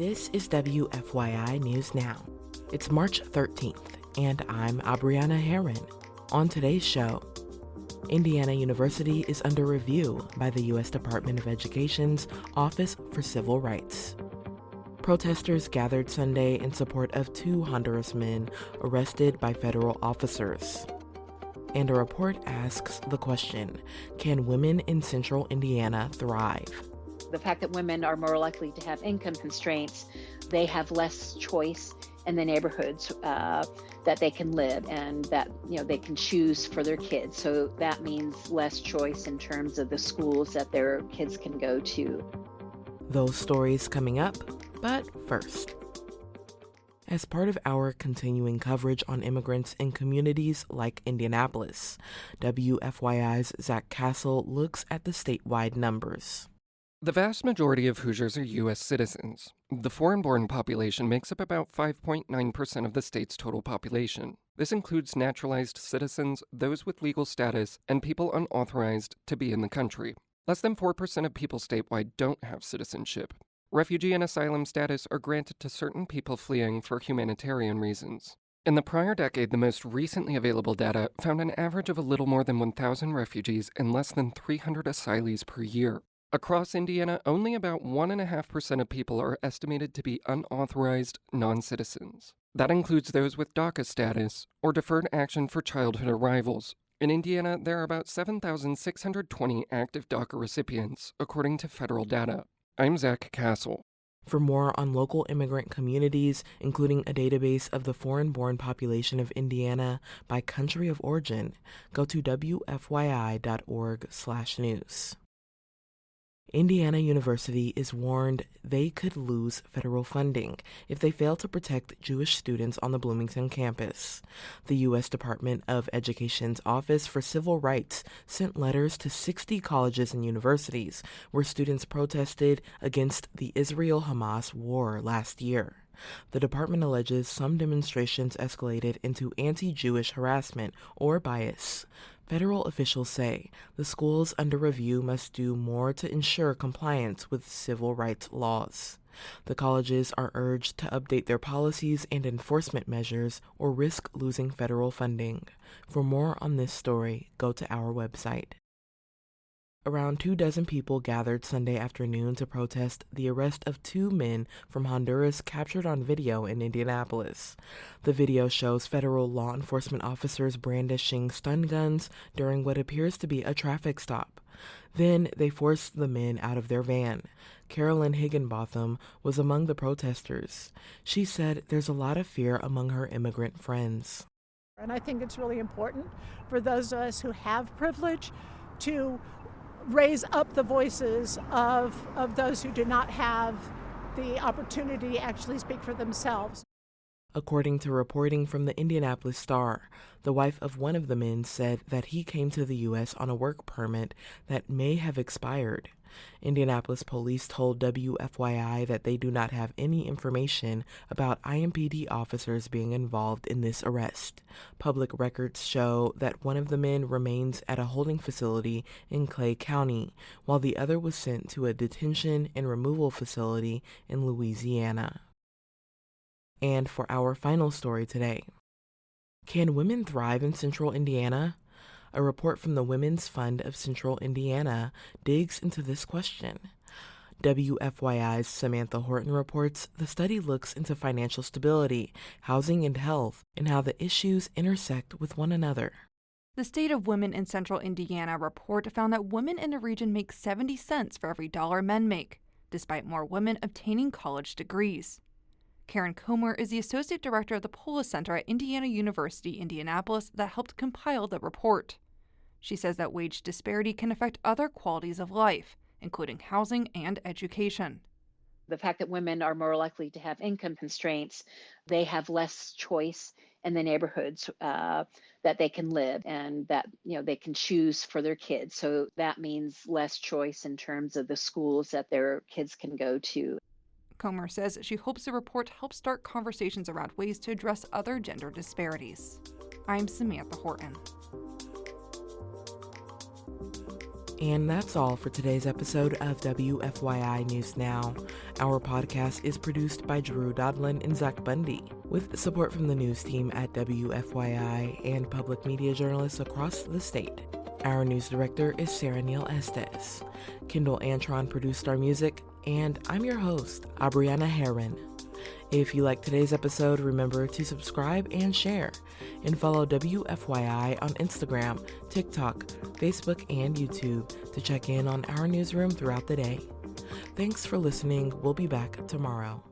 This is WFYI News Now. It's March 13th, and I'm Abriana Herron. On today's show, Indiana University is under review by the U.S. Department of Education's Office for Civil Rights. Protesters gathered Sunday in support of 2 Honduras men arrested by federal officers. And a report asks the question, can women in central Indiana thrive? The fact that women are more likely to have income constraints, they have less choice in the neighborhoods that they can live and that they can choose for their kids. So that means less choice in terms of the schools that their kids can go to. Those stories coming up, but first. As part of our continuing coverage on immigrants in communities like Indianapolis, WFYI's Zach Castle looks at the statewide numbers. The vast majority of Hoosiers are U.S. citizens. The foreign-born population makes up about 5.9% of the state's total population. This includes naturalized citizens, those with legal status, and people unauthorized to be in the country. Less than 4% of people statewide don't have citizenship. Refugee and asylum status are granted to certain people fleeing for humanitarian reasons. In the prior decade, the most recently available data found an average of a little more than 1,000 refugees and less than 300 asylees per year. Across Indiana, only about 1.5% of people are estimated to be unauthorized non-citizens. That includes those with DACA status or deferred action for childhood arrivals. In Indiana, there are about 7,620 active DACA recipients, according to federal data. I'm Zach Castle. For more on local immigrant communities, including a database of the foreign-born population of Indiana by country of origin, go to wfyi.org/news. Indiana University is warned they could lose federal funding if they fail to protect Jewish students on the Bloomington campus. The U.S. Department of Education's Office for Civil Rights sent letters to 60 colleges and universities where students protested against the Israel-Hamas war last year. The department alleges some demonstrations escalated into anti-Jewish harassment or bias. Federal officials say the schools under review must do more to ensure compliance with civil rights laws. The colleges are urged to update their policies and enforcement measures or risk losing federal funding. For more on this story, go to our website. Around 24 people gathered Sunday afternoon to protest the arrest of 2 men from Honduras captured on video in Indianapolis. The video shows federal law enforcement officers brandishing stun guns during what appears to be a traffic stop. Then they forced the men out of their van. Carolyn Higginbotham was among the protesters. She said there's a lot of fear among her immigrant friends. And I think it's really important for those of us who have privilege to raise up the voices of those who do not have the opportunity to actually speak for themselves. According to reporting from the Indianapolis Star, the wife of one of the men said that he came to the U.S. on a work permit that may have expired. Indianapolis police told WFYI that they do not have any information about IMPD officers being involved in this arrest. Public records show that one of the men remains at a holding facility in Clay County, while the other was sent to a detention and removal facility in Louisiana. And for our final story today, can women thrive in central Indiana? A report from the Women's Fund of Central Indiana digs into this question. WFYI's Samantha Horton reports the study looks into financial stability, housing and health, and how the issues intersect with one another. The State of Women in Central Indiana report found that women in the region make 70 cents for every dollar men make, despite more women obtaining college degrees. Karen Comer is the Associate Director of the Polis Center at Indiana University, Indianapolis, that helped compile the report. She says that wage disparity can affect other qualities of life, including housing and education. The fact that women are more likely to have income constraints, they have less choice in the neighborhoods that they can live and that they can choose for their kids. So that means less choice in terms of the schools that their kids can go to. Comer says she hopes the report helps start conversations around ways to address other gender disparities. I'm Samantha Horton. And that's all for today's episode of WFYI News Now. Our podcast is produced by Drew Daudelin and Zach Bundy, with support from the news team at WFYI and public media journalists across the state. Our news director is Sarah Neal-Estes. Kendall Antron produced our music, and I'm your host, Abriana Herron. If you like today's episode, remember to subscribe and share, and follow WFYI on Instagram, TikTok, Facebook, and YouTube to check in on our newsroom throughout the day. Thanks for listening. We'll be back tomorrow.